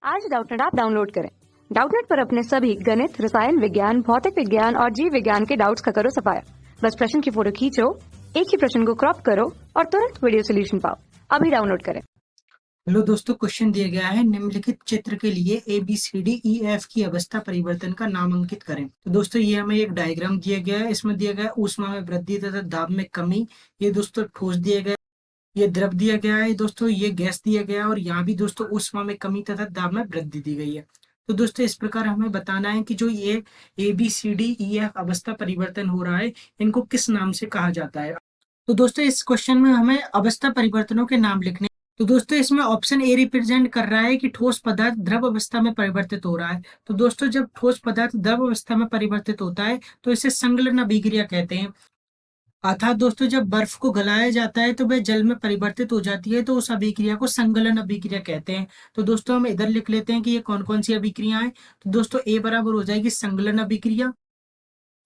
आज Doubtnut app download करें। Doubtnut पर अपने सभी गणित, रसायन विज्ञान, भौतिक विज्ञान और जीव विज्ञान के डाउट्स का करो सफाया। बस प्रश्न की फोटो खींचो, एक ही प्रश्न को क्रॉप करो और तुरंत वीडियो सोल्यूशन पाओ। अभी डाउनलोड करें। हेलो दोस्तों, क्वेश्चन दिया गया है निम्नलिखित चित्र के लिए A B C D E F की अवस्था परिवर्तन का नामांकित करें। तो दोस्तों ये हमें एक डायग्राम दिया गया है। इसमें दिया गया है ऊष्मा में वृद्धि तथा दाब में कमी। ये दोस्तों ठोस दिया गया है, ये द्रव दिया गया है दोस्तों, ये गैस दिया गया है और यहाँ भी दोस्तों ऊष्मा में कमी तथा दाब में वृद्धि दी गई है। तो दोस्तों इस प्रकार हमें बताना है कि जो ये A B C D E F अवस्था परिवर्तन हो रहा है, इनको किस नाम से कहा जाता है। तो दोस्तों इस क्वेश्चन में हमें अवस्था परिवर्तनों के नाम लिखने। तो दोस्तों इसमें ऑप्शन ए रिप्रेजेंट कर रहा है कि ठोस पदार्थ द्रव अवस्था में परिवर्तित हो रहा है। तो दोस्तों जब ठोस पदार्थ द्रव अवस्था में परिवर्तित होता है तो इसे संगलन अभिक्रिया कहते हैं। अर्थात दोस्तों जब बर्फ को गलाया जाता है तो वह जल में परिवर्तित हो जाती है, तो उस अभिक्रिया को संगलन अभिक्रिया कहते हैं। तो दोस्तों हम इधर लिख लेते हैं कि ये कौन कौन सी अभिक्रिया है। तो दोस्तों ए बराबर हो जाएगी संगलन अभिक्रिया।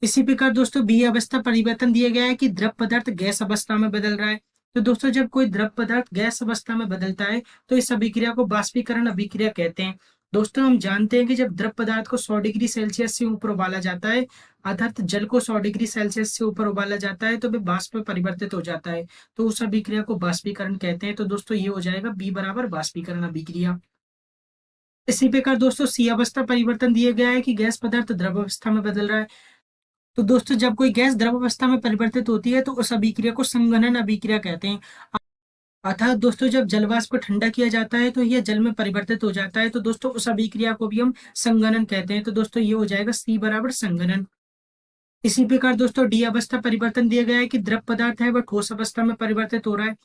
इसी प्रकार दोस्तों बी अवस्था परिवर्तन दिया गया है कि द्रव पदार्थ गैस अवस्था में बदल रहा है। तो दोस्तों जब कोई द्रव पदार्थ गैस अवस्था में बदलता है तो इस अभिक्रिया को बाष्पीकरण अभिक्रिया कहते हैं। दोस्तों हम जानते हैं कि जब द्रव पदार्थ को 100 डिग्री सेल्सियस से ऊपर उबाला जाता है, अर्थात जल को 100 डिग्री सेल्सियस से ऊपर उबाला जाता है, तो वह वाष्प में परिवर्तित हो जाता है। तो उस अभिक्रिया को बाष्पीकरण कहते हैं। तो दोस्तों ये हो जाएगा बी बराबर बाष्पीकरण अभिक्रिया। इसी प्रकार दोस्तों सी अवस्था परिवर्तन दिया गया है कि गैस पदार्थ द्रव अवस्था में बदल रहा है। तो दोस्तों जब कोई गैस द्रव अवस्था में परिवर्तित होती है तो उस अभिक्रिया को संघनन अभिक्रिया कहते हैं। अर्थात दोस्तों जब जल वाष्प को ठंडा किया जाता है तो यह जल में परिवर्तित हो जाता है, तो दोस्तों उस अभिक्रिया को भी हम संघनन कहते हैं। तो दोस्तों ये हो जाएगा सी बराबर संघनन। इसी प्रकार दोस्तों डी अवस्था परिवर्तन दिया गया है कि द्रव पदार्थ है वह ठोस अवस्था में परिवर्तित हो रहा है।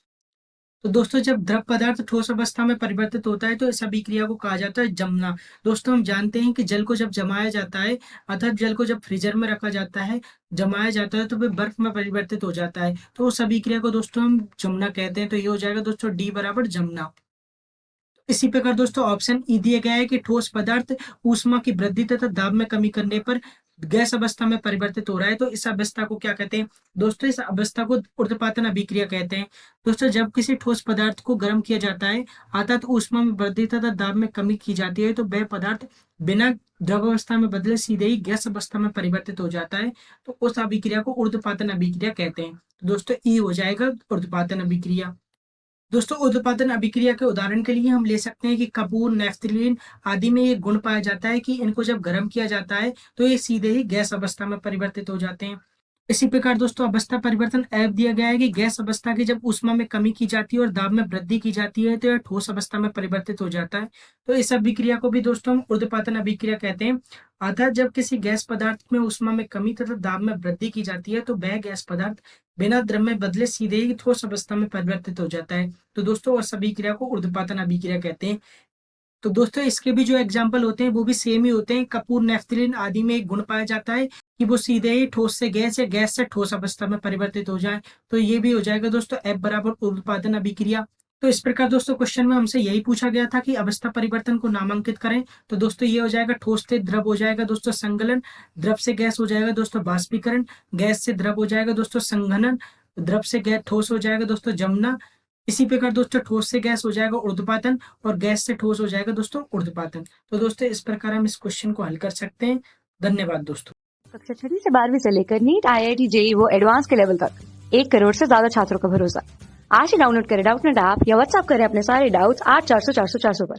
तो दोस्तों जब द्रव पदार्थ ठोस अवस्था में परिवर्तित होता है तो इस अभिक्रिया को कहा जाता है जमना। दोस्तों हम जानते हैं कि जल को जब जमाया जाता है, अर्थात जल को जब फ्रीजर में रखा जाता है, जमाया जाता है, तो वह बर्फ में परिवर्तित हो जाता है। तो उस अभिक्रिया को दोस्तों हम जमना कहते हैं। तो ये हो जाएगा दोस्तों डी बराबर जमना। इसी प्रकार दोस्तों ऑप्शन ई दिया गया है कि ठोस पदार्थ ऊष्मा की वृद्धि तथा दाब में कमी करने पर गैस अवस्था में परिवर्तित हो रहा है। तो इस अवस्था को क्या कहते हैं। दोस्तों इस अवस्था को ऊर्ध्वपातन अभिक्रिया कहते हैं। दोस्तों जब किसी ठोस पदार्थ को गर्म किया जाता है, अर्थात ऊष्मा में वृद्धि तथा दाब में कमी की जाती है, तो वह पदार्थ बिना द्रव अवस्था में बदले सीधे ही गैस अवस्था में परिवर्तित हो जाता है। तो उस अभिक्रिया को ऊर्ध्वपातन अभिक्रिया कहते हैं। तो दोस्तों ई हो जाएगा ऊर्ध्वपातन अभिक्रिया। दोस्तों ऊर्ध्वपातन अभिक्रिया के उदाहरण के लिए हम ले सकते हैं कि कपूर, नेफ्थलीन आदि में ये गुण पाया जाता है कि इनको जब गर्म किया जाता है तो ये सीधे ही गैस अवस्था में परिवर्तित हो जाते हैं। इसी प्रकार दोस्तों अवस्था परिवर्तन ऐप दिया गया है कि गैस अवस्था की जब ऊष्मा में कमी की जाती है और दाब में वृद्धि की जाती है तो यह ठोस अवस्था में परिवर्तित हो जाता है। तो इस अभिक्रिया को भी दोस्तों हम ऊर्ध्वपातन अभिक्रिया कहते हैं। अर्थात जब किसी गैस पदार्थ में ऊष्मा में कमी तथा दाब में वृद्धि की जाती है तो वह गैस पदार्थ बिना द्रव में बदले सीधे ही ठोस अवस्था में परिवर्तित हो जाता है। तो दोस्तों उस अभिक्रिया को ऊर्ध्वपातन अभिक्रिया कहते हैं। तो दोस्तों इसके भी जो एग्जाम्पल होते हैं वो भी सेम ही होते हैं। कपूर, नेफ्थलीन आदि में एक गुण पाया जाता है कि वो सीधे ही ठोस से गैस या गैस से ठोस अवस्था में परिवर्तित हो जाए। तो ये भी हो जाएगा दोस्तों एफ बराबर ऊर्ध्वपातन अभिक्रिया। तो इस प्रकार दोस्तों क्वेश्चन में हमसे यही पूछा गया था कि अवस्था परिवर्तन को नामांकित करें। तो दोस्तों ये हो जाएगा ठोस से द्रव हो जाएगा दोस्तों संगलन, द्रव से गैस हो जाएगा दोस्तों बाष्पीकरण, गैस से द्रव हो जाएगा दोस्तों संघनन, द्रव से गैस ठोस हो जाएगा दोस्तों जमना। इसी प्रकार दोस्तों ठोस से गैस हो जाएगा ऊर्ध्वपातन और गैस से ठोस हो जाएगा दोस्तों ऊर्ध्वपातन। तो दोस्तों इस प्रकार हम इस क्वेश्चन को हल कर सकते हैं। धन्यवाद दोस्तों। कक्षा 6 से 12वीं से लेकर नीट, IIT, JEE वो एडवांस के लेवल तक 1 करोड़ से ज्यादा छात्रों का भरोसा। आज ही डाउनलोड करें डाउटनेट ऐप या व्हाट्सएप करें अपने सारे डाउट्स 8400 400 400 पर।